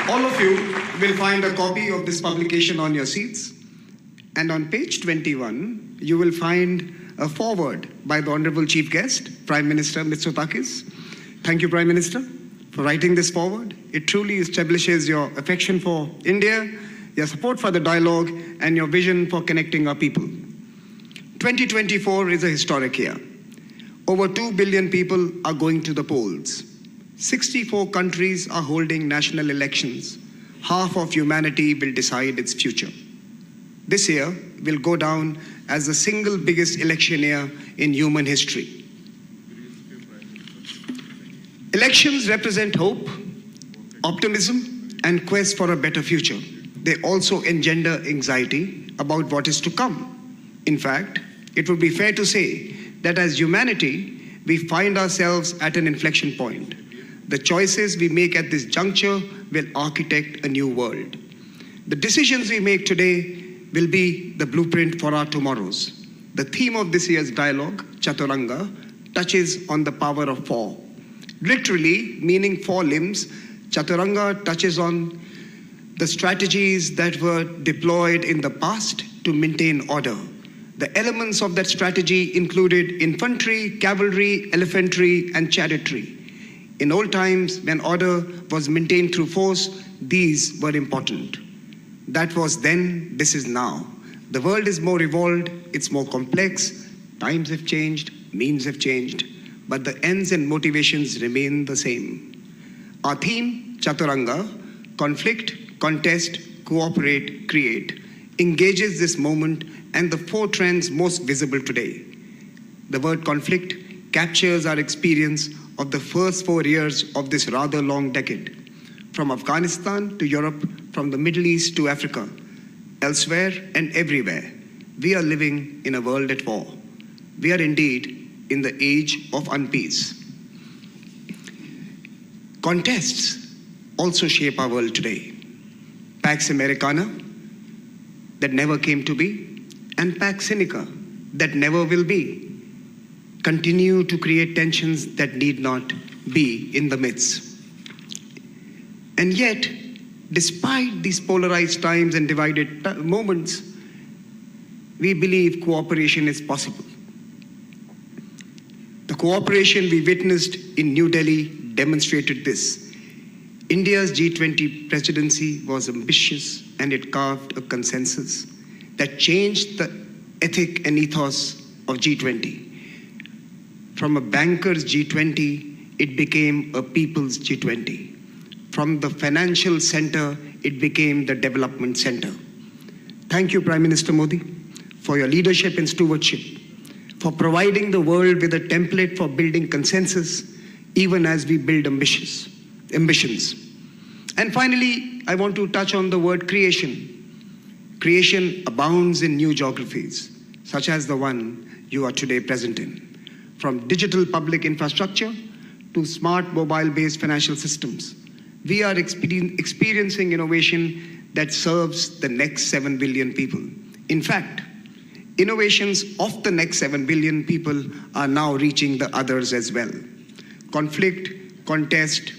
All of you will find a copy of this publication on your seats. And on page 21, you will find a foreword by the Honorable Chief Guest, Prime Minister Mitsotakis. Thank you, Prime Minister, for writing this foreword. It truly establishes your affection for India, your support for the dialogue, and your vision for connecting our people. 2024 is a historic year. Over 2 billion people are going to the polls. 64 countries are holding national elections. Half of humanity will decide its future. This year will go down as the single biggest election year in human history. Elections represent hope, optimism, and quest for a better future. They also engender anxiety about what is to come. In fact, it would be fair to say that as humanity, we find ourselves at an inflection point. The choices we make at this juncture will architect a new world. The decisions we make today will be the blueprint for our tomorrows. The theme of this year's dialogue, Chaturanga, touches on the power of four. Literally, meaning four limbs, Chaturanga touches on the strategies that were deployed in the past to maintain order. The elements of that strategy included infantry, cavalry, elephantry, and chariotry. In old times, when order was maintained through force, these were important. That was then, this is now. The world is more evolved, it's more complex, times have changed, means have changed, but the ends and motivations remain the same. Our theme, Chaturanga, conflict, contest, cooperate, create, engages this moment and the four trends most visible today. The word conflict captures our experience of the first 4 years of this rather long decade. From Afghanistan to Europe, from the Middle East to Africa, elsewhere and everywhere, we are living in a world at war. We are indeed in the age of unpeace. Contests also shape our world today. Pax Americana, that never came to be, and Pax Sinica, that never will be, continue to create tensions that need not be in the midst. And yet, despite these polarized times and divided moments, we believe cooperation is possible. The cooperation we witnessed in New Delhi demonstrated this. India's G20 presidency was ambitious and it carved a consensus that changed the ethic and ethos of G20. From a banker's G20, it became a people's G20. From the financial center, it became the development center. Thank you, Prime Minister Modi, for your leadership and stewardship, for providing the world with a template for building consensus, even as we build ambitions. And finally, I want to touch on the word creation. Creation abounds in new geographies, such as the one you are today present in. From digital public infrastructure to smart mobile-based financial systems, we are experiencing innovation that serves the next 7 billion people. In fact, innovations of the next 7 billion people are now reaching the others as well. Conflict, contest,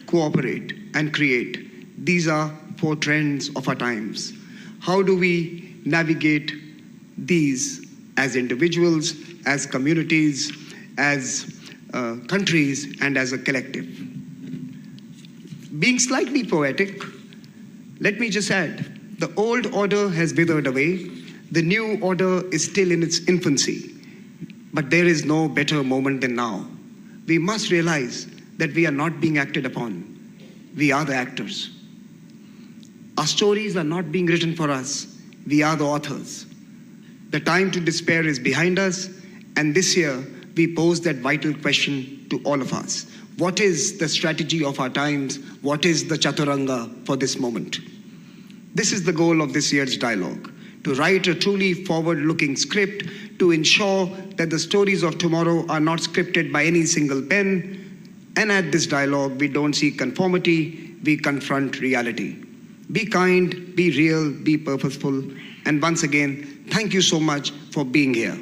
cooperate, and create. These are four trends of our times. How do we navigate these as individuals, as communities, as countries, and as a collective? Being slightly poetic, let me just add, the old order has withered away. The new order is still in its infancy, but there is no better moment than now. We must realize that we are not being acted upon. We are the actors. Our stories are not being written for us. We are the authors. The time to despair is behind us, and this year we pose that vital question to all of us. What is the strategy of our times? What is the Chaturanga for this moment? This is the goal of this year's dialogue, to write a truly forward-looking script to ensure that the stories of tomorrow are not scripted by any single pen. And at this dialogue, we don't seek conformity, we confront reality. Be kind, be real, be purposeful. And once again, thank you so much for being here.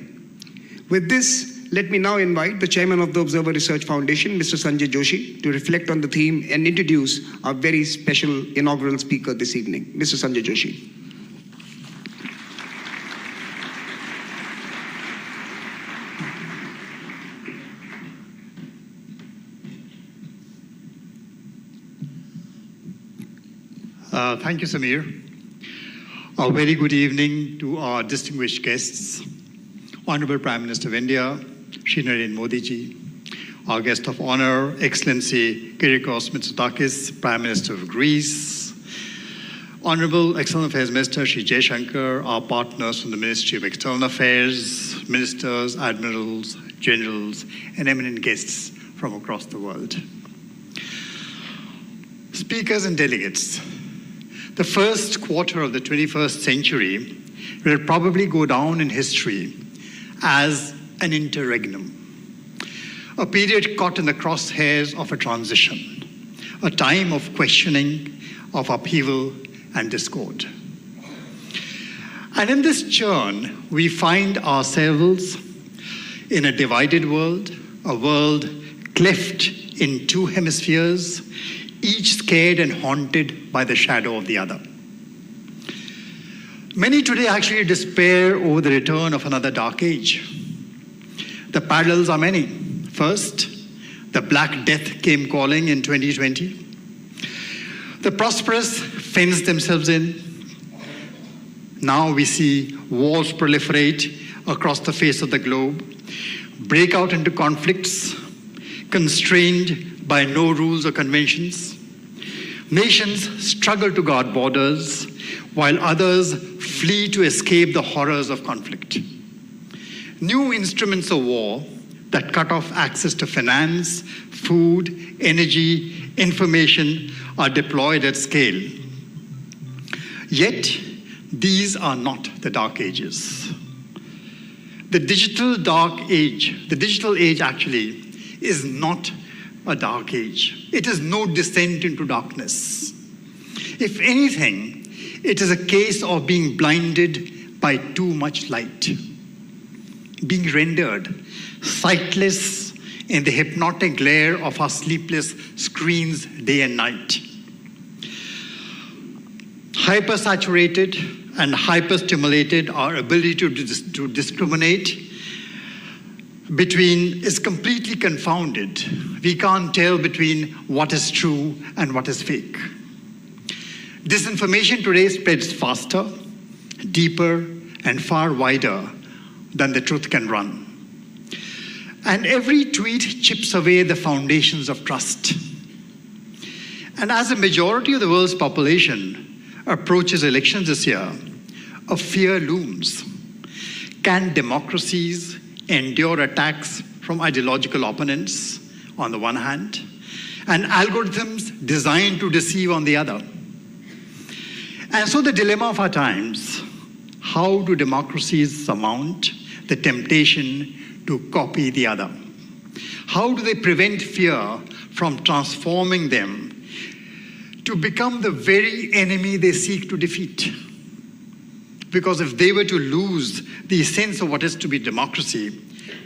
With this, let me now invite the chairman of the Observer Research Foundation, Mr. Sanjay Joshi, to reflect on the theme and introduce our very special inaugural speaker this evening, Mr. Sanjay Joshi. Thank you, Samir. A very good evening to our distinguished guests, Honorable Prime Minister of India, Shri Narendra Modi ji, our guest of honor, Excellency Kyriakos Mitsotakis, Prime Minister of Greece, Honorable External Affairs Minister Shri Jaishankar, our partners from the Ministry of External Affairs, ministers, admirals, generals, and eminent guests from across the world. Speakers and delegates, the first quarter of the 21st century will probably go down in history as an interregnum, a period caught in the crosshairs of a transition, a time of questioning, of upheaval and discord. And in this churn, we find ourselves in a divided world, a world cleft in two hemispheres, each scared and haunted by the shadow of the other. Many today actually despair over the return of another dark age. The parallels are many. First, the Black Death came calling in 2020. The prosperous fenced themselves in. Now we see wars proliferate across the face of the globe, break out into conflicts, constrained by no rules or conventions. Nations struggle to guard borders, while others flee to escape the horrors of conflict. New instruments of war that cut off access to finance, food, energy, information are deployed at scale. Yet, these are not the dark ages. The digital age actually is not a dark age. It is no descent into darkness. If anything, it is a case of being blinded by too much light, being rendered sightless in the hypnotic glare of our sleepless screens day and night. Hypersaturated and hyperstimulated, our ability to discriminate between is completely confounded. We can't tell between what is true and what is fake. Disinformation today spreads faster, deeper, and far wider than the truth can run. And every tweet chips away the foundations of trust. And as a majority of the world's population approaches elections this year, a fear looms. Can democracies endure attacks from ideological opponents on the one hand, and algorithms designed to deceive on the other? And so the dilemma of our times, how do democracies surmount the temptation to copy the other? How do they prevent fear from transforming them to become the very enemy they seek to defeat? Because if they were to lose the sense of what is to be democracy,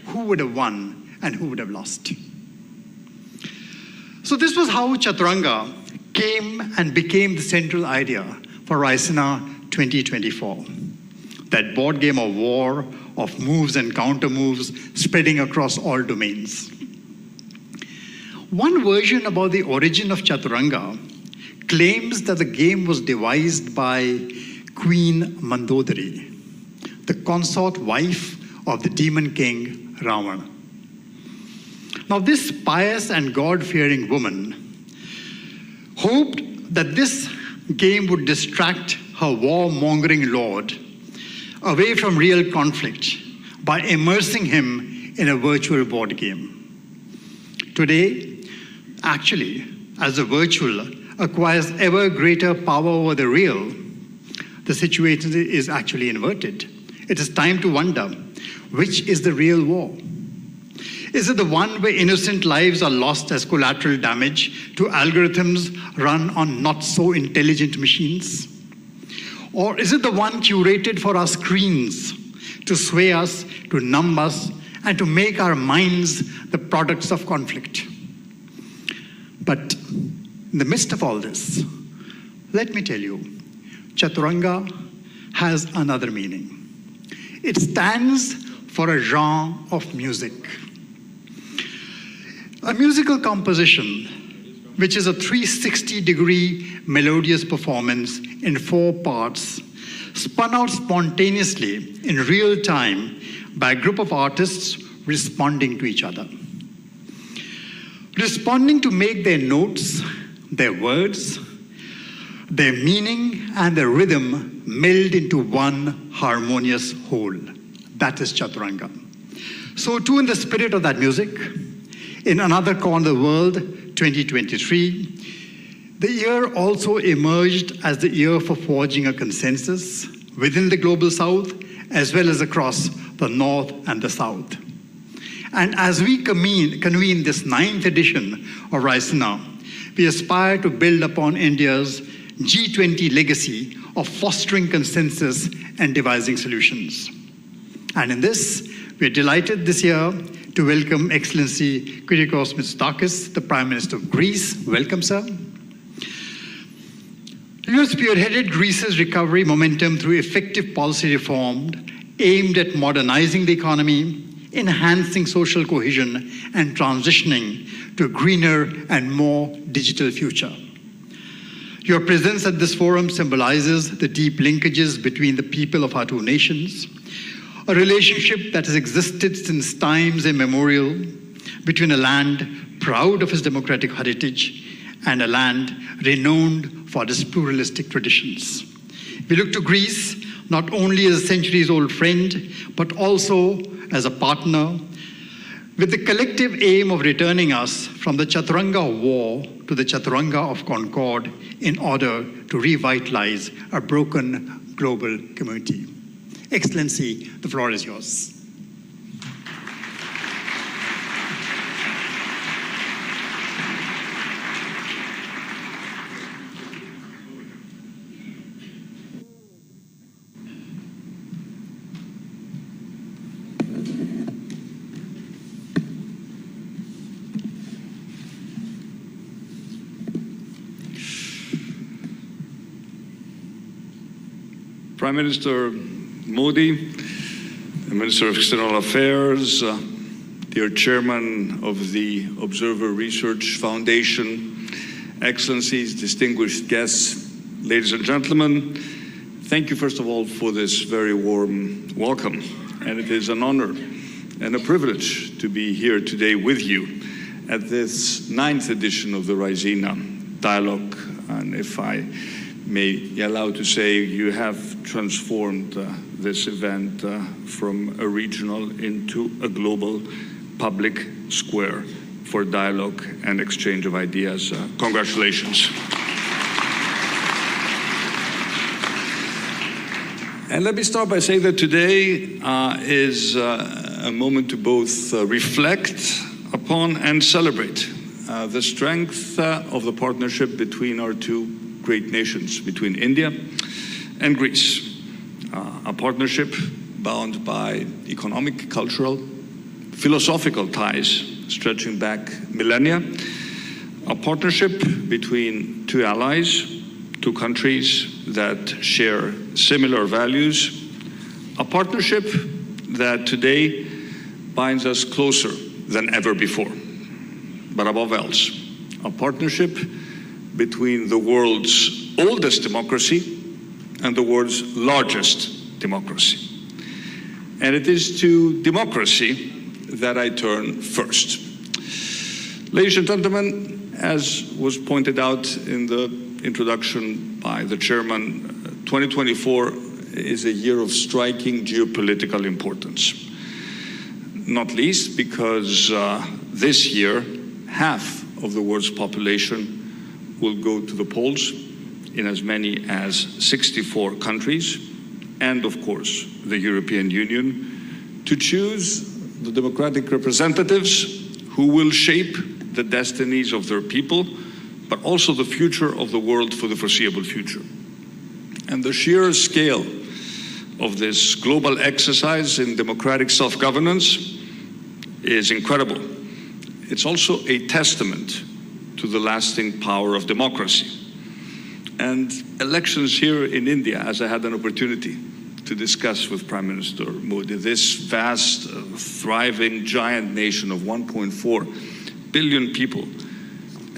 who would have won and who would have lost? So this was how Chaturanga came and became the central idea for Raisina 2024. That board game of war, of moves and counter moves spreading across all domains. One version about the origin of Chaturanga claims that the game was devised by Queen Mandodari, the consort wife of the demon king Ravana. Now this pious and God-fearing woman hoped that this game would distract her war-mongering lord away from real conflict by immersing him in a virtual board game. Today, actually, as the virtual acquires ever greater power over the real, the situation is actually inverted. It is time to wonder, which is the real war? Is it the one where innocent lives are lost as collateral damage to algorithms run on not so intelligent machines? Or is it the one curated for our screens to sway us, to numb us, and to make our minds the products of conflict. But in the midst of all this, let me tell you, Chaturanga has another meaning. It stands for a genre of music. A musical composition, which is a 360-degree melodious performance in 4 parts, spun out spontaneously in real time by a group of artists responding to each other. Responding to make their notes, their words, their meaning, and their rhythm meld into one harmonious whole. That is Chaturanga. So too, in the spirit of that music, in another corner of the world, 2023, the year also emerged as the year for forging a consensus within the global South, as well as across the North and the South. And as we convene this 9th edition of Raisina, we aspire to build upon India's G20 legacy of fostering consensus and devising solutions. And in this, we are delighted this year to welcome Excellency Kyriakos Mitsotakis, the Prime Minister of Greece. Welcome, sir. You have spearheaded Greece's recovery momentum through effective policy reform aimed at modernizing the economy, enhancing social cohesion, and transitioning to a greener and more digital future. Your presence at this forum symbolizes the deep linkages between the people of our 2 nations, a relationship that has existed since times immemorial between a land proud of its democratic heritage and a land renowned for its pluralistic traditions. We look to Greece not only as a centuries-old friend, but also as a partner, with the collective aim of returning us from the Chaturanga of war to the Chaturanga of concord in order to revitalize a broken global community. Excellency, the floor is yours. Prime Minister Modi, the Minister of External Affairs, dear Chairman of the Observer Research Foundation, Excellencies, distinguished guests, ladies and gentlemen, thank you first of all for this very warm welcome. And it is an honor and a privilege to be here today with you at this 9th edition of the Raisina Dialogue. And if I may be allowed to say, you have transformed this event from a regional into a global public square for dialogue and exchange of ideas. Congratulations. And let me start by saying that today is a moment to both reflect upon and celebrate the strength of the partnership between our 2 great nations, between India and Greece. A partnership bound by economic, cultural, philosophical ties stretching back millennia. A partnership between 2 allies, 2 countries that share similar values. A partnership that today binds us closer than ever before. But above else, a partnership between the world's oldest democracy and the world's largest democracy. And it is to democracy that I turn first. Ladies and gentlemen, as was pointed out in the introduction by the chairman, 2024 is a year of striking geopolitical importance. Not least because this year, half of the world's population will go to the polls in as many as 64 countries, and of course, the European Union, to choose the democratic representatives who will shape the destinies of their people, but also the future of the world for the foreseeable future. And the sheer scale of this global exercise in democratic self-governance is incredible. It's also a testament to the lasting power of democracy. And elections here in India, as I had an opportunity to discuss with Prime Minister Modi, this vast, thriving, giant nation of 1.4 billion people,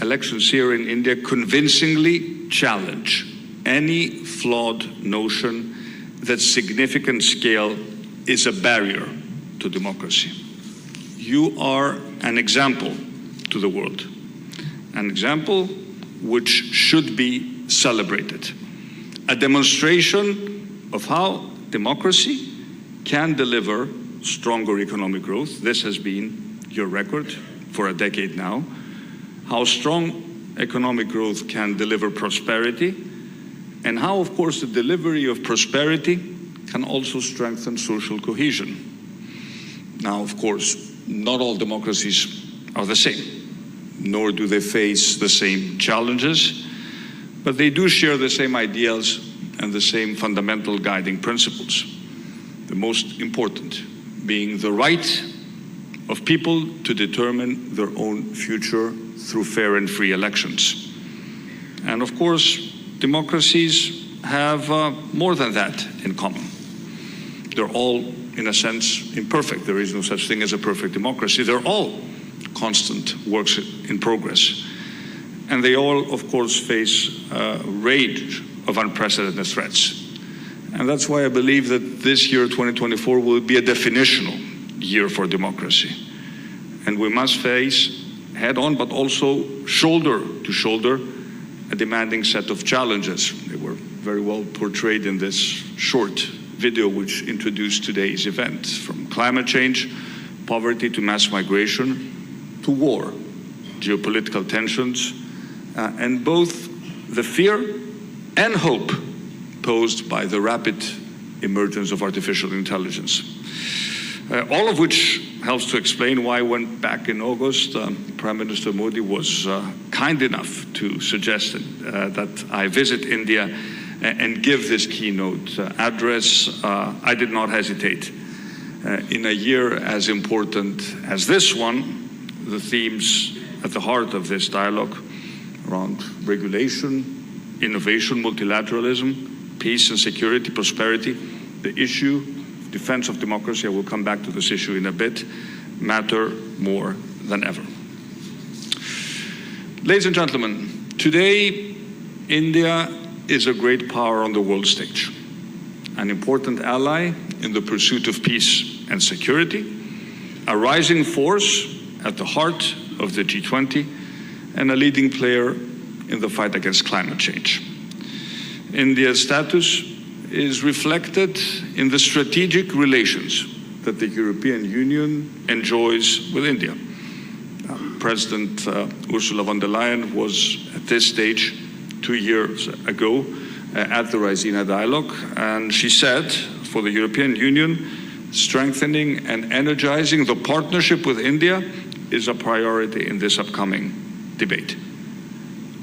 elections here in India convincingly challenge any flawed notion that significant scale is a barrier to democracy. You are an example to the world, an example which should be celebrated, a demonstration of how democracy can deliver stronger economic growth. This has been your record for a decade now. How strong economic growth can deliver prosperity, and how, of course, the delivery of prosperity can also strengthen social cohesion. Now, of course, not all democracies are the same, nor do they face the same challenges, but they do share the same ideals and the same fundamental guiding principles. The most important being the right of people to determine their own future through fair and free elections. And of course, democracies have more than that in common. They're all, in a sense, imperfect. There is no such thing as a perfect democracy. They're all constant works in progress. And they all, of course, face a range of unprecedented threats. And that's why I believe that this year, 2024, will be a definitional year for democracy. And we must face head-on, but also shoulder to shoulder, a demanding set of challenges. They were very well portrayed in this short video which introduced today's event, from climate change, poverty to mass migration, to war, geopolitical tensions, and both the fear and hope posed by the rapid emergence of artificial intelligence. All of which helps to explain why, when back in August, Prime Minister Modi was kind enough to suggest that I visit India and give this keynote address, I did not hesitate. In a year as important as this one, the themes at the heart of this dialogue around regulation, innovation, multilateralism, peace and security, prosperity, the issue, defense of democracy, I will come back to this issue in a bit, matter more than ever. Ladies and gentlemen, today India is a great power on the world stage, an important ally in the pursuit of peace and security, a rising force at the heart of the G20, and a leading player in the fight against climate change. India's status is reflected in the strategic relations that the European Union enjoys with India. President Ursula von der Leyen was at this stage 2 years ago at the Raisina dialogue, and she said, for the European Union, strengthening and energizing the partnership with India is a priority in this upcoming debate.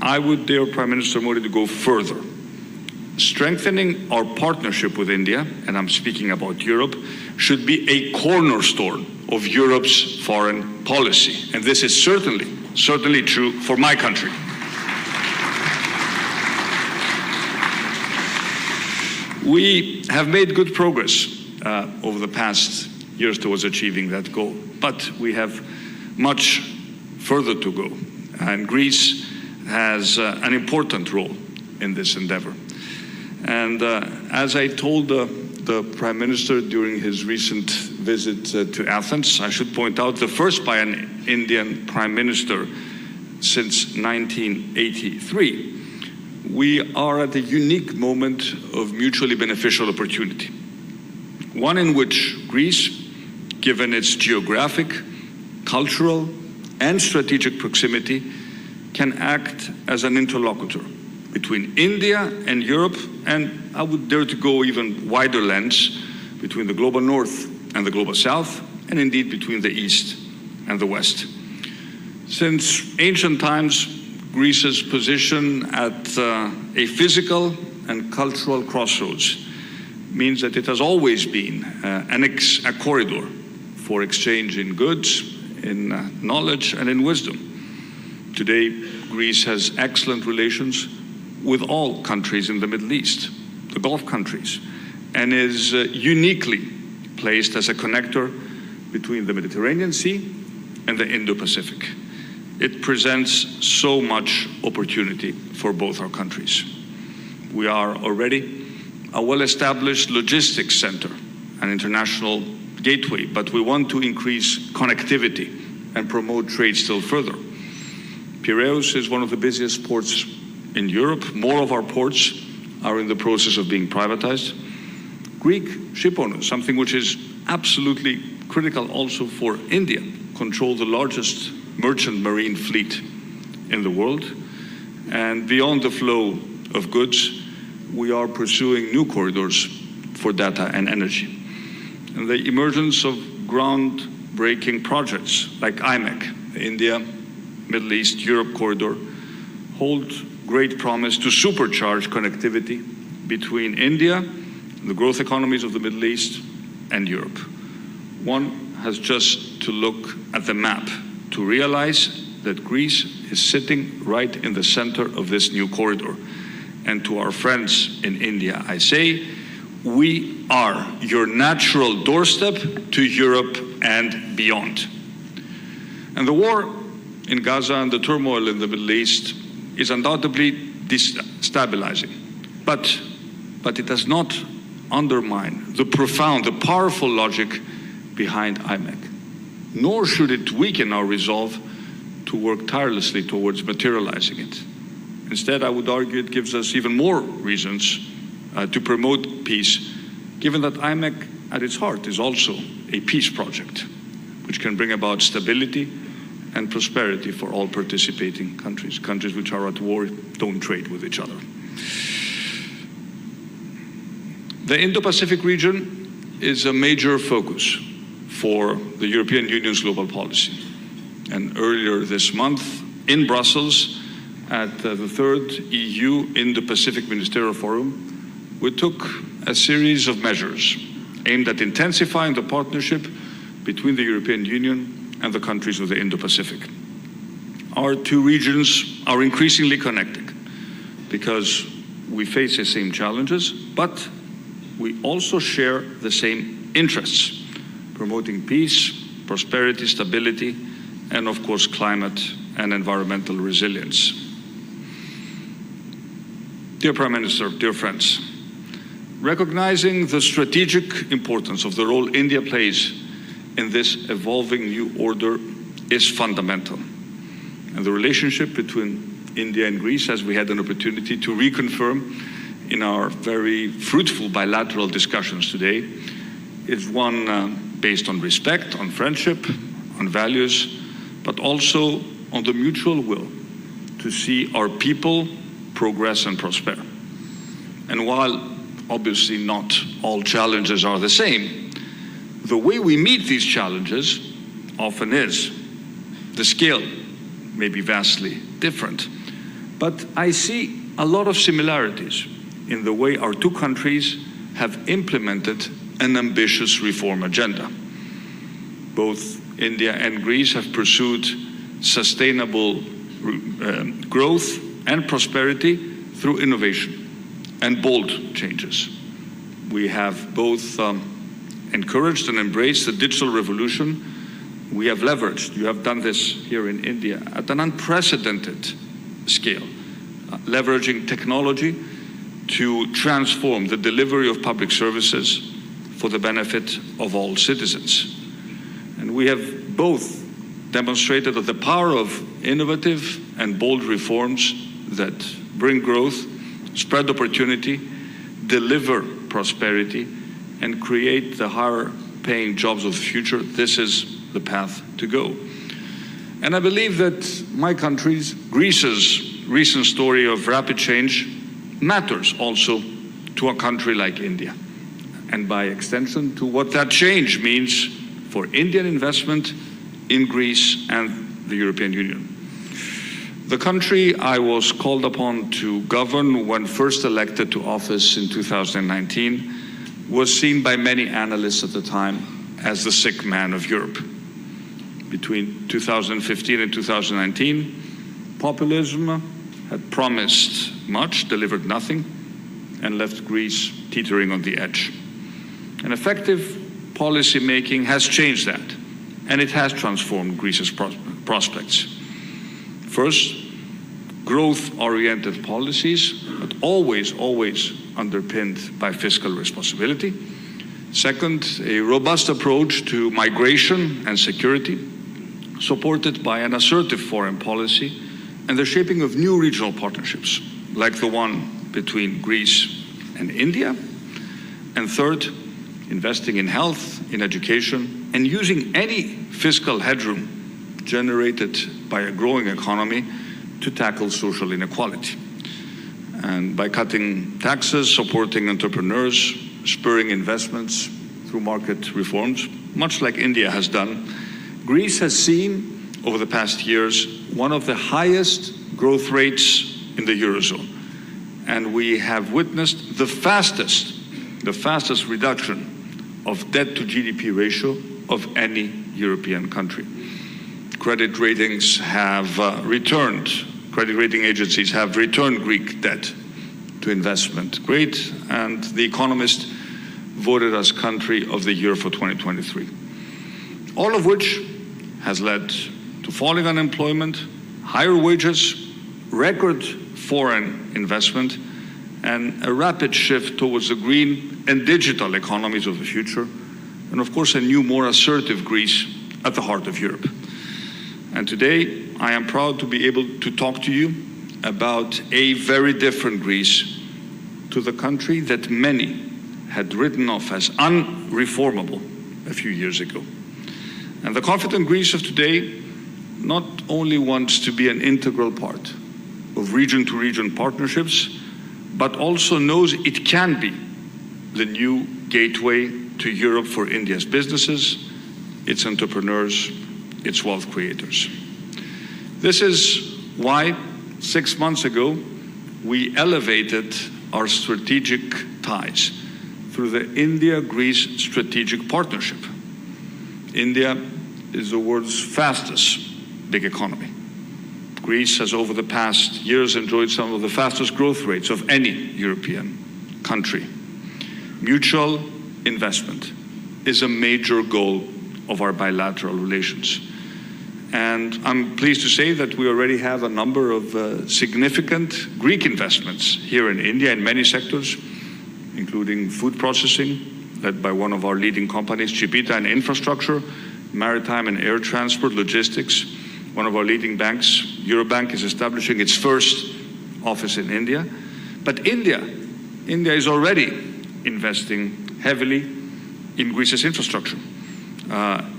I would dare Prime Minister Modi to go further. Strengthening our partnership with India, and I'm speaking about Europe, should be a cornerstone of Europe's foreign policy. And this is certainly true for my country. We have made good progress over the past years towards achieving that goal, but we have much further to go. And Greece has an important role in this endeavor. And as I told the Prime Minister during his recent visit to Athens, I should point out the first by an Indian Prime Minister since 1983, we are at a unique moment of mutually beneficial opportunity. One in which Greece, given its geographic, cultural, and strategic proximity, can act as an interlocutor between India and Europe, and I would dare to go even wider lens, between the global north and the global south, and indeed between the east and the west. Since ancient times, Greece's position at a physical and cultural crossroads means that it has always been a corridor for exchange in goods, in knowledge, and in wisdom. Today, Greece has excellent relations with all countries in the Middle East, the Gulf countries, and is uniquely placed as a connector between the Mediterranean Sea and the Indo-Pacific. It presents so much opportunity for both our countries. We are already a well-established logistics center, an international gateway, but we want to increase connectivity and promote trade still further. Piraeus is one of the busiest ports in Europe. More of our ports are in the process of being privatized. Greek ship owners, something which is absolutely critical also for India, control the largest merchant marine fleet in the world. And beyond the flow of goods, we are pursuing new corridors for data and energy. And the emergence of groundbreaking projects like IMEC, the India, Middle East, Europe corridor, hold great promise to supercharge connectivity between India, the growth economies of the Middle East, and Europe. One has just to look at the map to realize that Greece is sitting right in the center of this new corridor. And to our friends in India, I say, we are your natural doorstep to Europe and beyond. And the war in Gaza and the turmoil in the Middle East is undoubtedly destabilizing. But it does not undermine the profound, the powerful logic behind IMEC, nor should it weaken our resolve to work tirelessly towards materializing it. Instead, I would argue it gives us even more reasons to promote peace, given that IMEC at its heart is also a peace project, which can bring about stability and prosperity for all participating countries. Countries which are at war don't trade with each other. The Indo-Pacific region is a major focus for the European Union's global policy. And earlier this month in Brussels, at the third EU Indo-Pacific Ministerial Forum, we took a series of measures aimed at intensifying the partnership between the European Union and the countries of the Indo-Pacific. Our two regions are increasingly connected because we face the same challenges, but we also share the same interests, promoting peace, prosperity, stability, and of course climate and environmental resilience. Dear Prime Minister, dear friends, recognizing the strategic importance of the role India plays in this evolving new order is fundamental. And the relationship between India and Greece, as we had an opportunity to reconfirm in our very fruitful bilateral discussions today, is one based on respect, on friendship, on values, but also on the mutual will to see our people progress and prosper. And while obviously not all challenges are the same, the way we meet these challenges often is. The scale may be vastly different, but I see a lot of similarities in the way our two countries have implemented an ambitious reform agenda. Both India and Greece have pursued sustainable growth and prosperity through innovation and bold changes. We have both encouraged and embraced the digital revolution. We have leveraged, you have done this here in India, at an unprecedented scale, leveraging technology to transform the delivery of public services for the benefit of all citizens. And we have both demonstrated that the power of innovative and bold reforms that bring growth, spread opportunity, deliver prosperity, and create the higher-paying jobs of the future, this is the path to go. And I believe that my country's, Greece's, recent story of rapid change matters also to a country like India, and by extension to what that change means for Indian investment in Greece and the European Union. The country I was called upon to govern when first elected to office in 2019 was seen by many analysts at the time as the sick man of Europe. Between 2015 and 2019, populism had promised much, delivered nothing, and left Greece teetering on the edge. And effective policy making has changed that, and it has transformed Greece's prospects. First, growth-oriented policies, but always underpinned by fiscal responsibility. Second, a robust approach to migration and security, supported by an assertive foreign policy and the shaping of new regional partnerships, like the one between Greece and India. And third, investing in health, in education, and using any fiscal headroom generated by a growing economy to tackle social inequality. And by cutting taxes, supporting entrepreneurs, spurring investments through market reforms, much like India has done, Greece has seen over the past years one of the highest growth rates in the Eurozone. And we have witnessed the fastest reduction of debt to GDP ratio of any European country. Credit rating agencies have returned Greek debt to investment grade, and The Economist voted us Country of the Year for 2023. All of which has led to falling unemployment, higher wages, record foreign investment, and a rapid shift towards the green and digital economies of the future, and of course a new, more assertive Greece at the heart of Europe. And today, I am proud to be able to talk to you about a very different Greece to the country that many had written off as unreformable a few years ago. And the confident Greece of today not only wants to be an integral part of region-to-region partnerships, but also knows it can be the new gateway to Europe for India's businesses, its entrepreneurs, its wealth creators. This is why 6 months ago we elevated our strategic ties through the India-Greece Strategic Partnership. India is the world's fastest big economy. Greece has over the past years enjoyed some of the fastest growth rates of any European country. Mutual investment is a major goal of our bilateral relations. And I'm pleased to say that we already have a number of significant Greek investments here in India in many sectors, including food processing, led by one of our leading companies, Chipita, and infrastructure, maritime and air transport, logistics. One of our leading banks, Eurobank, is establishing its first office in India. But India is already investing heavily in Greece's infrastructure,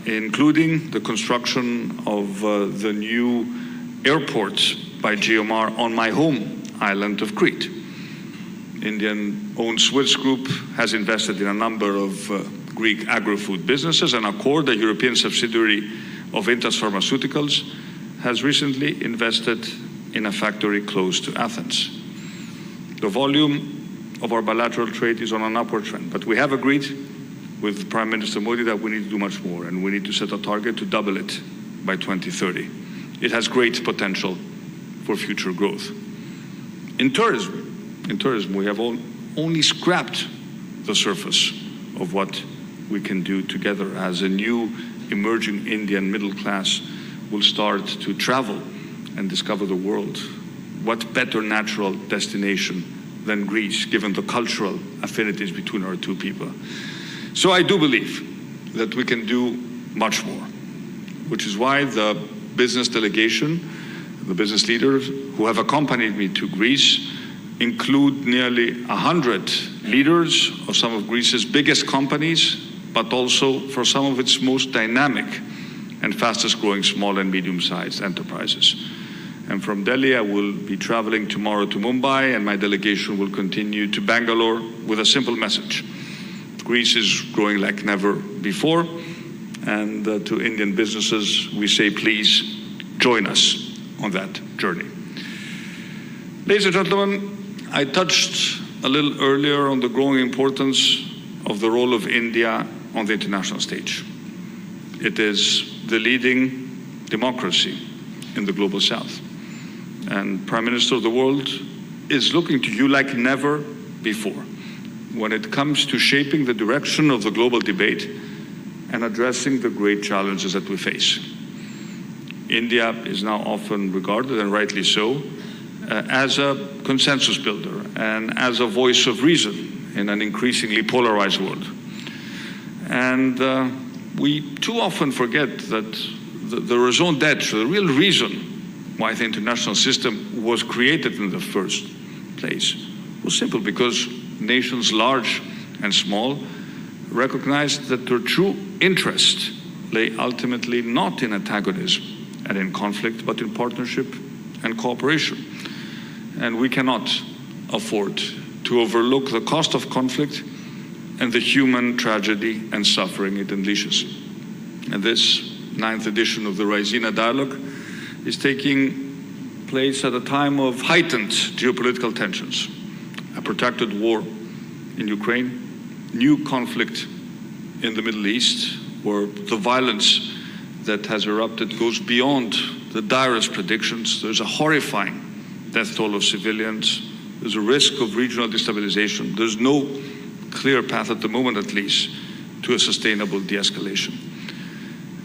including the construction of the new airport by GMR on my home island of Crete. Indian-owned Swiss Group has invested in a number of Greek agro-food businesses, and Accord, a European subsidiary of Intas Pharmaceuticals, has recently invested in a factory close to Athens. The volume of our bilateral trade is on an upward trend, but we have agreed with Prime Minister Modi that we need to do much more, and we need to set a target to double it by 2030. It has great potential for future growth. In tourism, we have only scrapped the surface of what we can do together as a new emerging Indian middle class will start to travel and discover the world. What better natural destination than Greece, given the cultural affinities between our two people? So I do believe that we can do much more, which is why the business delegation, the business leaders who have accompanied me to Greece, include nearly 100 leaders of some of Greece's biggest companies, but also for some of its most dynamic and fastest growing small and medium-sized enterprises. And from Delhi, I will be traveling tomorrow to Mumbai, and my delegation will continue to Bangalore with a simple message. Greece is growing like never before, and to Indian businesses, we say, please join us on that journey. Ladies and gentlemen, I touched a little earlier on the growing importance of the role of India on the international stage. It is the leading democracy in the global south. And Prime Minister of the world is looking to you like never before when it comes to shaping the direction of the global debate and addressing the great challenges that we face. India is now often regarded, and rightly so, as a consensus builder and as a voice of reason in an increasingly polarized world. And we too often forget that the raison d'etre, the real reason why the international system was created in the first place, was simple because nations large and small recognized that their true interest lay ultimately not in antagonism and in conflict, but in partnership and cooperation. And we cannot afford to overlook the cost of conflict and the human tragedy and suffering it unleashes. And this 9th edition of the Raisina dialogue is taking place at a time of heightened geopolitical tensions, a protracted war in Ukraine, new conflict in the Middle East, where the violence that has erupted goes beyond the direst predictions. There's a horrifying death toll of civilians. There's a risk of regional destabilization. There's no clear path at the moment, at least, to a sustainable de-escalation.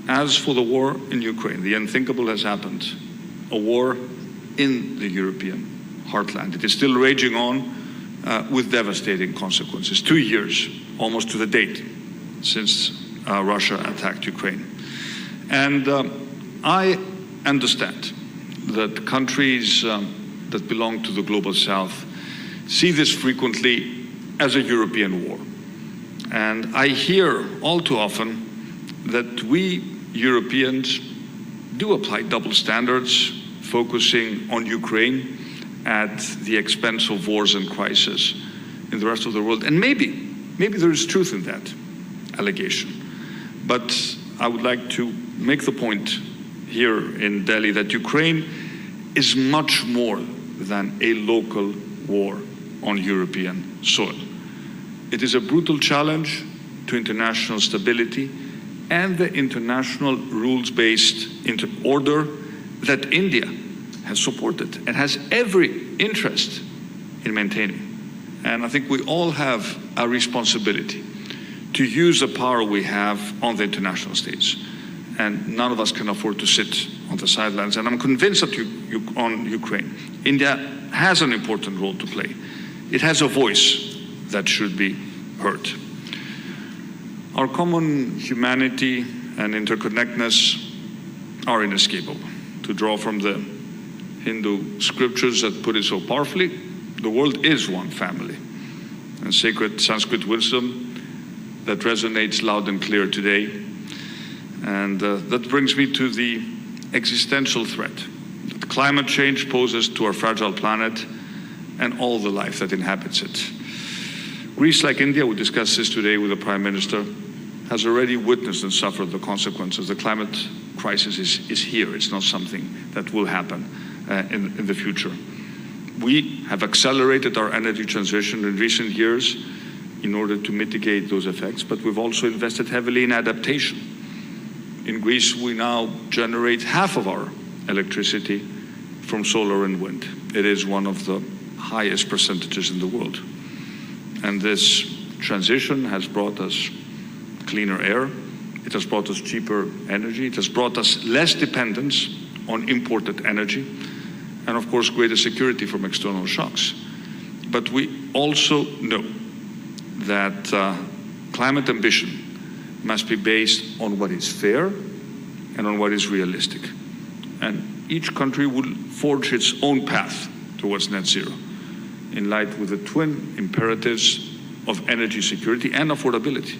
As for the war in Ukraine, the unthinkable has happened. A war in the European heartland. It is still raging on with devastating consequences. 2 years, almost to the date, since Russia attacked Ukraine. And I understand that countries that belong to the global south see this frequently as a European war. And I hear all too often that we Europeans do apply double standards, focusing on Ukraine at the expense of wars and crises in the rest of the world. And maybe there is truth in that allegation. But I would like to make the point here in Delhi that Ukraine is much more than a local war on European soil. It is a brutal challenge to international stability and the international rules-based order that India has supported and has every interest in maintaining. And I think we all have a responsibility to use the power we have on the international stage. And none of us can afford to sit on the sidelines. And I'm convinced that on Ukraine, India has an important role to play. It has a voice that should be heard. Our common humanity and interconnectedness are inescapable. To draw from the Hindu scriptures that put it so powerfully, the world is one family. And sacred Sanskrit wisdom that resonates loud and clear today. And that brings me to the existential threat that climate change poses to our fragile planet and all the life that inhabits it. Greece, like India, we discussed this today with the Prime Minister, has already witnessed and suffered the consequences. The climate crisis is here. It's not something that will happen in the future. We have accelerated our energy transition in recent years in order to mitigate those effects, but we've also invested heavily in adaptation. In Greece, we now generate half of our electricity from solar and wind. It is one of the highest percentages in the world. And this transition has brought us cleaner air, it has brought us cheaper energy, it has brought us less dependence on imported energy, and of course greater security from external shocks. But we also know that climate ambition must be based on what is fair and on what is realistic. And each country will forge its own path towards net zero in light with the twin imperatives of energy security and affordability.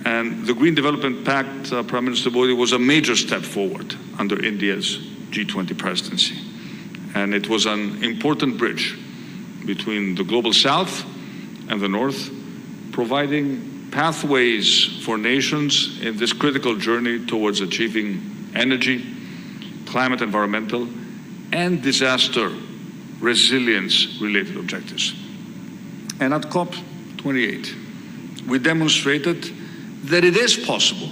And the Green Development Pact, Prime Minister Modi, was a major step forward under India's G20 presidency. And it was an important bridge between the global south and the north, providing pathways for nations in this critical journey towards achieving energy, climate, environmental, and disaster resilience-related objectives. And at COP28, we demonstrated that it is possible,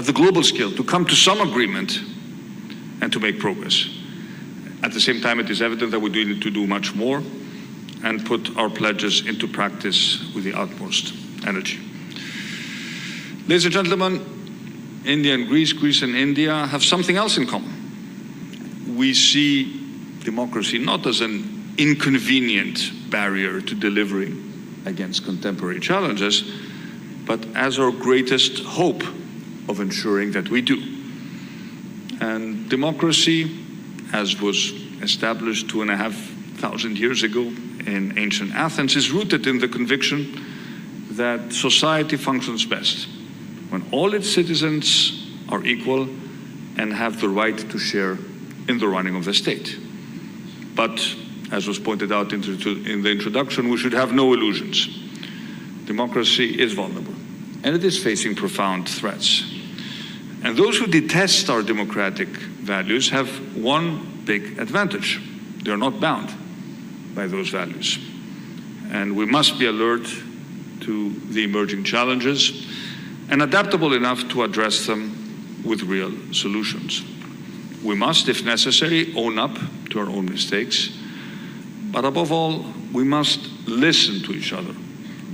at the global scale to come to some agreement and to make progress. At the same time, it is evident that we do need to do much more and put our pledges into practice with the utmost energy. Ladies and gentlemen, India and Greece, Greece and India have something else in common. We see democracy not as an inconvenient barrier to delivering against contemporary challenges, but as our greatest hope of ensuring that we do. And democracy, as was established 2,500 years ago in ancient Athens, is rooted in the conviction that society functions best when all its citizens are equal and have the right to share in the running of the state. But, as was pointed out in the introduction, we should have no illusions. Democracy is vulnerable, and it is facing profound threats. And those who detest our democratic values have one big advantage. They are not bound by those values. And we must be alert to the emerging challenges and adaptable enough to address them with real solutions. We must, if necessary, own up to our own mistakes, but above all, we must listen to each other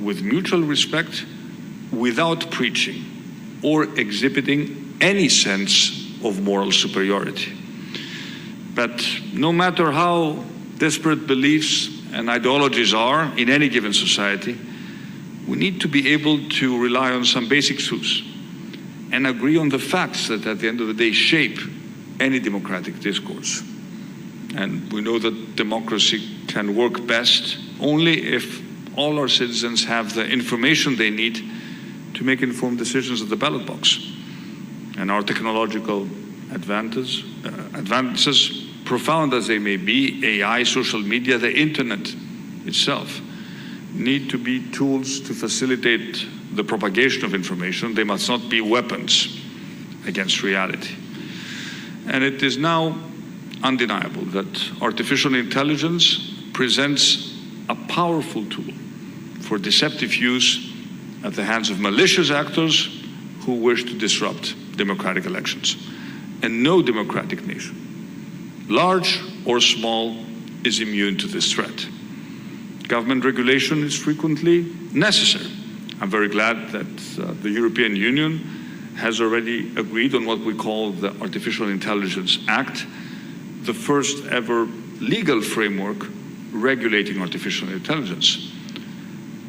with mutual respect, without preaching or exhibiting any sense of moral superiority. But no matter how disparate beliefs and ideologies are in any given society, we need to be able to rely on some basic truths and agree on the facts that at the end of the day shape any democratic discourse. And we know that democracy can work best only if all our citizens have the information they need to make informed decisions at the ballot box. And our technological advances, profound as they may be, AI, social media, the internet itself, need to be tools to facilitate the propagation of information. They must not be weapons against reality. And it is now undeniable that artificial intelligence presents a powerful tool for deceptive use at the hands of malicious actors who wish to disrupt democratic elections. And no democratic nation, large or small, is immune to this threat. Government regulation is frequently necessary. I'm very glad that the European Union has already agreed on what we call the Artificial Intelligence Act, the first ever legal framework regulating artificial intelligence.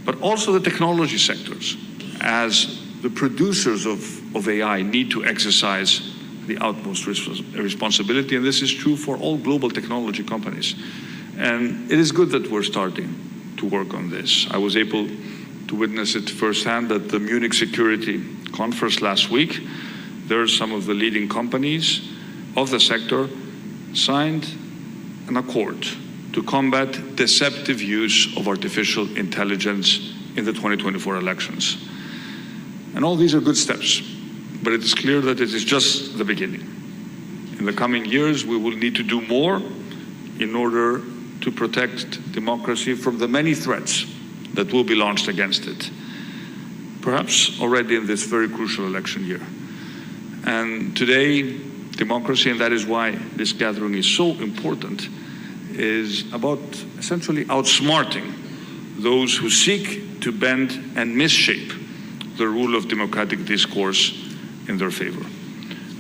But also the technology sectors, as the producers of AI, need to exercise the utmost responsibility, and this is true for all global technology companies. And it is good that we're starting to work on this. I was able to witness it firsthand at the Munich Security Conference last week. There are some of the leading companies of the sector signed an accord to combat deceptive use of artificial intelligence in the 2024 elections. And all these are good steps, but it is clear that it is just the beginning. In the coming years, we will need to do more in order to protect democracy from the many threats that will be launched against it, perhaps already in this very crucial election year. And today, democracy, and that is why this gathering is so important, is about essentially outsmarting those who seek to bend and misshape the rule of democratic discourse in their favor.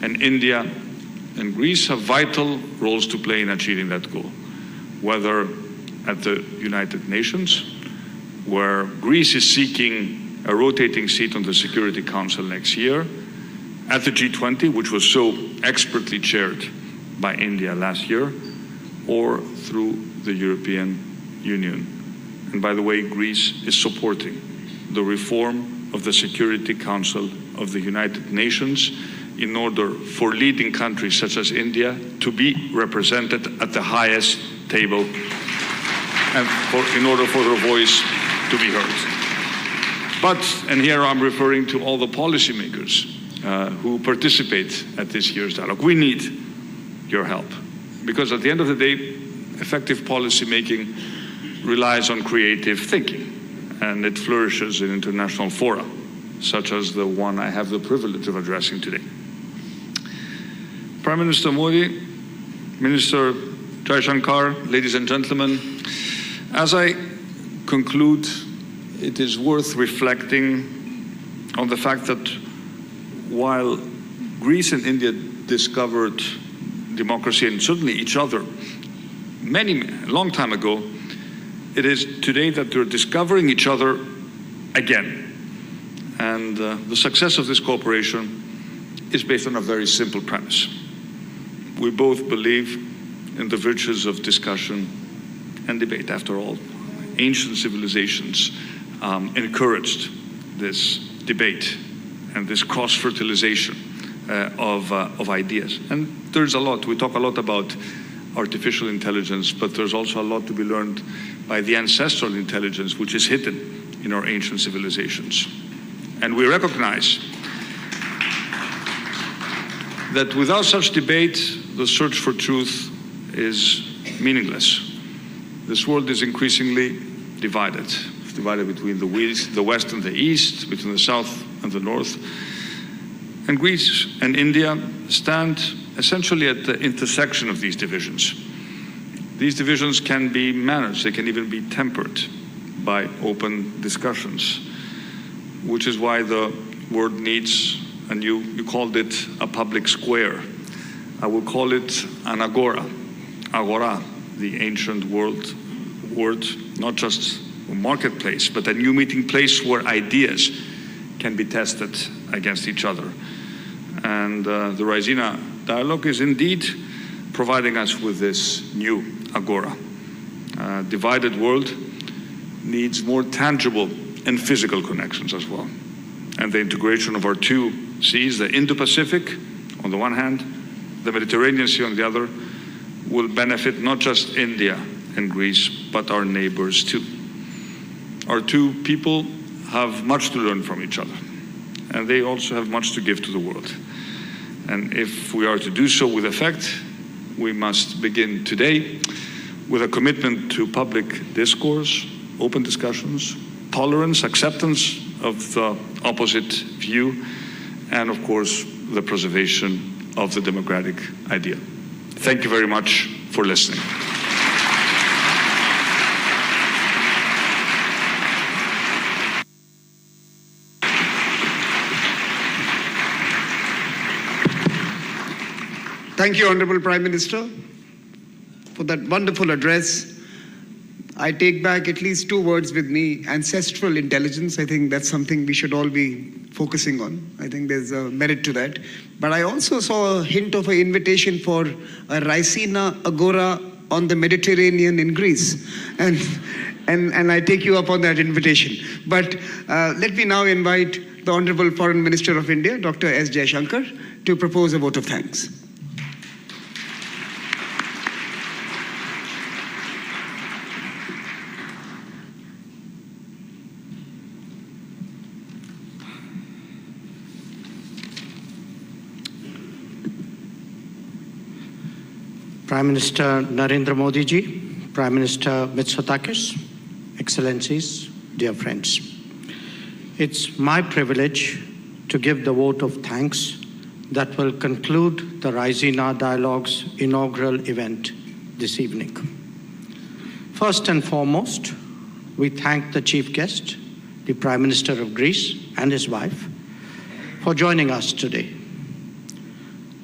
And India and Greece have vital roles to play in achieving that goal, whether at the United Nations, where Greece is seeking a rotating seat on the Security Council next year, at the G20, which was so expertly chaired by India last year, or through the European Union. And by the way, Greece is supporting the reform of the Security Council of the United Nations in order for leading countries such as India to be represented at the highest table and in order for their voice to be heard. But, and here I'm referring to all the policymakers who participate at this year's dialogue, we need your help. Because at the end of the day, effective policy making relies on creative thinking, and it flourishes in international fora. such as the one I have the privilege of addressing today. Prime Minister Modi, Minister Jaishankar, ladies and gentlemen, as I conclude, it is worth reflecting on the fact that while Greece and India discovered democracy and certainly each other a long time ago, it is today that they're discovering each other again. And the success of this cooperation is based on a very simple premise. We both believe in the virtues of discussion and debate. After all, ancient civilizations encouraged this debate and this cross-fertilization of ideas. And there's a lot. We talk a lot about artificial intelligence, but there's also a lot to be learned by the ancestral intelligence which is hidden in our ancient civilizations. And we recognize that without such debate, the search for truth is meaningless. This world is increasingly divided. It's divided between the West and the East, between the South and the North. And Greece and India stand essentially at the intersection of these divisions. These divisions can be managed, they can even be tempered by open discussions, which is why the world needs, and you called it a public square. I will call it an agora. Agora, the ancient word, not just a marketplace, but a new meeting place where ideas can be tested against each other. And the Raisina dialogue is indeed providing us with this new agora. A divided world needs more tangible and physical connections as well. And the integration of our two seas, the Indo-Pacific on the one hand, the Mediterranean Sea on the other, will benefit not just India and Greece, but our neighbors too. Our two people have much to learn from each other, and they also have much to give to the world. And if we are to do so with effect, we must begin today with a commitment to public discourse, open discussions, tolerance, acceptance of the opposite view, and of course, the preservation of the democratic idea. Thank you very much for listening. Thank you, Honorable Prime Minister, for that wonderful address. I take back at least two words with me: ancestral intelligence. I think that's something we should all be focusing on. I think there's a merit to that. But I also saw a hint of an invitation for a Raisina agora on the Mediterranean in Greece. And I take you up on that invitation. But let me now invite the Honorable Foreign Minister of India, Dr. S. Jaishankar, to propose a vote of thanks. Prime Minister Narendra Modi ji, Prime Minister Mitsotakis, Excellencies, dear friends. It's my privilege to give the vote of thanks that will conclude the Raisina Dialogue's inaugural event this evening. First and foremost, we thank the chief guest, the Prime Minister of Greece and his wife, for joining us today.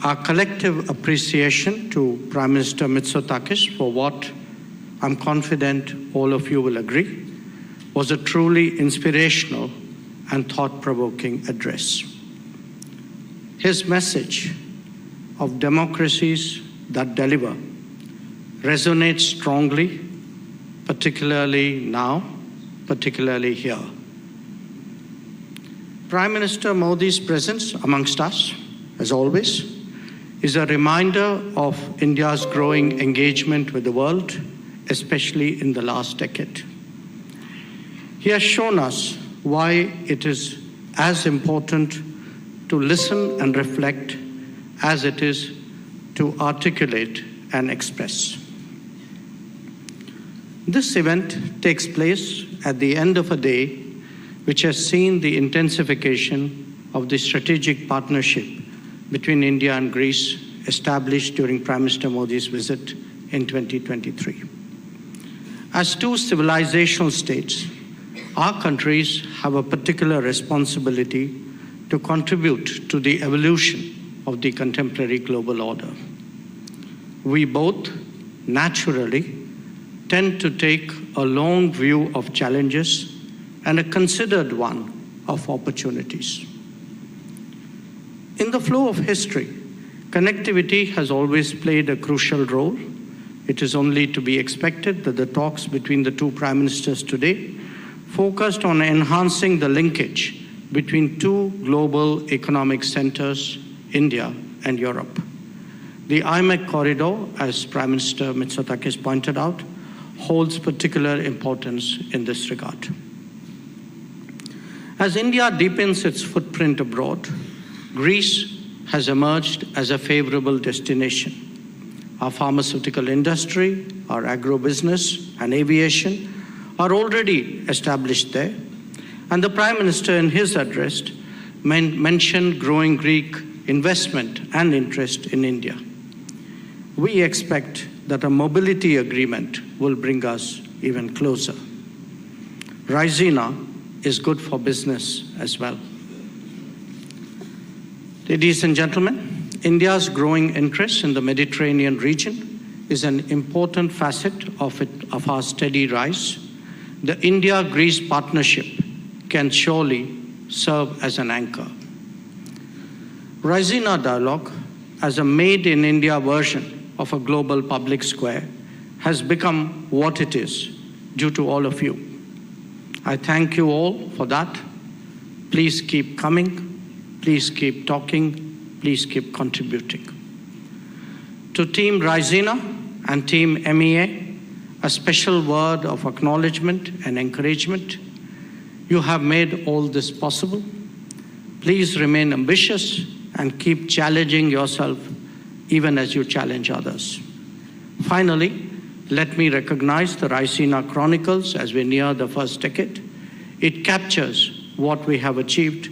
Our collective appreciation to Prime Minister Mitsotakis for what I'm confident all of you will agree was a truly inspirational and thought-provoking address. His message of democracies that deliver resonates strongly, particularly now, particularly here. Prime Minister Modi's presence amongst us, as always, is a reminder of India's growing engagement with the world, especially in the last decade. He has shown us why it is as important to listen and reflect as it is to articulate and express. This event takes place at the end of a day which has seen the intensification of the strategic partnership between India and Greece established during Prime Minister Modi's visit in 2023. As two civilizational states, our countries have a particular responsibility to contribute to the evolution of the contemporary global order. We both, naturally, tend to take a long view of challenges and a considered one of opportunities. In the flow of history, connectivity has always played a crucial role. It is only to be expected that the talks between the two prime ministers today focused on enhancing the linkage between two global economic centers, India and Europe. The IMEC corridor, as Prime Minister Mitsotakis pointed out, holds particular importance in this regard. As India deepens its footprint abroad, Greece has emerged as a favorable destination. Our pharmaceutical industry, our agribusiness, and aviation are already established there. And the Prime Minister, in his address, mentioned growing Greek investment and interest in India. We expect that a mobility agreement will bring us even closer. Raisina is good for business as well. Ladies and gentlemen, India's growing interest in the Mediterranean region is an important facet of our steady rise. The India-Greece partnership can surely serve as an anchor. Raisina dialogue, as a made-in-India version of a global public square, has become what it is due to all of you. I thank you all for that. Please keep coming, please keep talking, please keep contributing. To Team Raisina and Team MEA, a special word of acknowledgement and encouragement. You have made all this possible. Please remain ambitious and keep challenging yourself even as you challenge others. Finally, let me recognize the Raisina Chronicles as we near the first decade. It captures what we have achieved,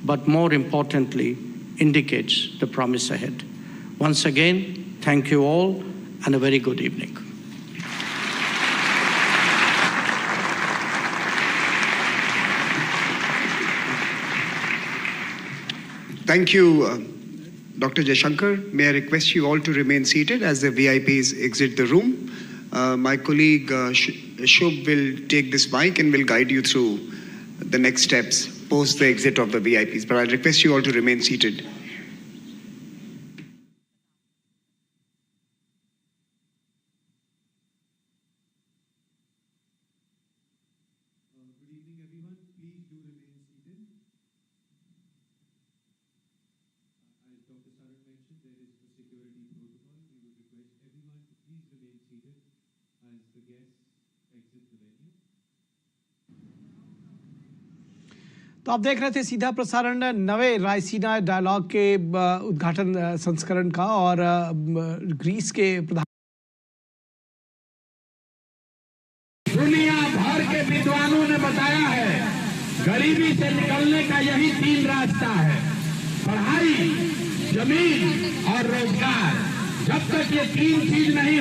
but more importantly, indicates the promise ahead. Once again, thank you all and a very good evening. Thank you, Dr. Jaishankar. May I request you all to remain seated as the VIPs exit the room. My colleague Shubh will take this mic and will guide you through the next steps post the exit of the VIPs. But I request you all to remain seated. तो आप देख रहे थे सीधा प्रसारण नवे Raisina dialogue के उद्घाटन संस्करण का और ग्रीस के प्रधान दुनिया भर के विद्वानों ने बताया है गरीबी से निकलने का यही 3 रास्ता है, पढ़ाई, जमीन और रोजगार। जब तक ये 3 चीज नहीं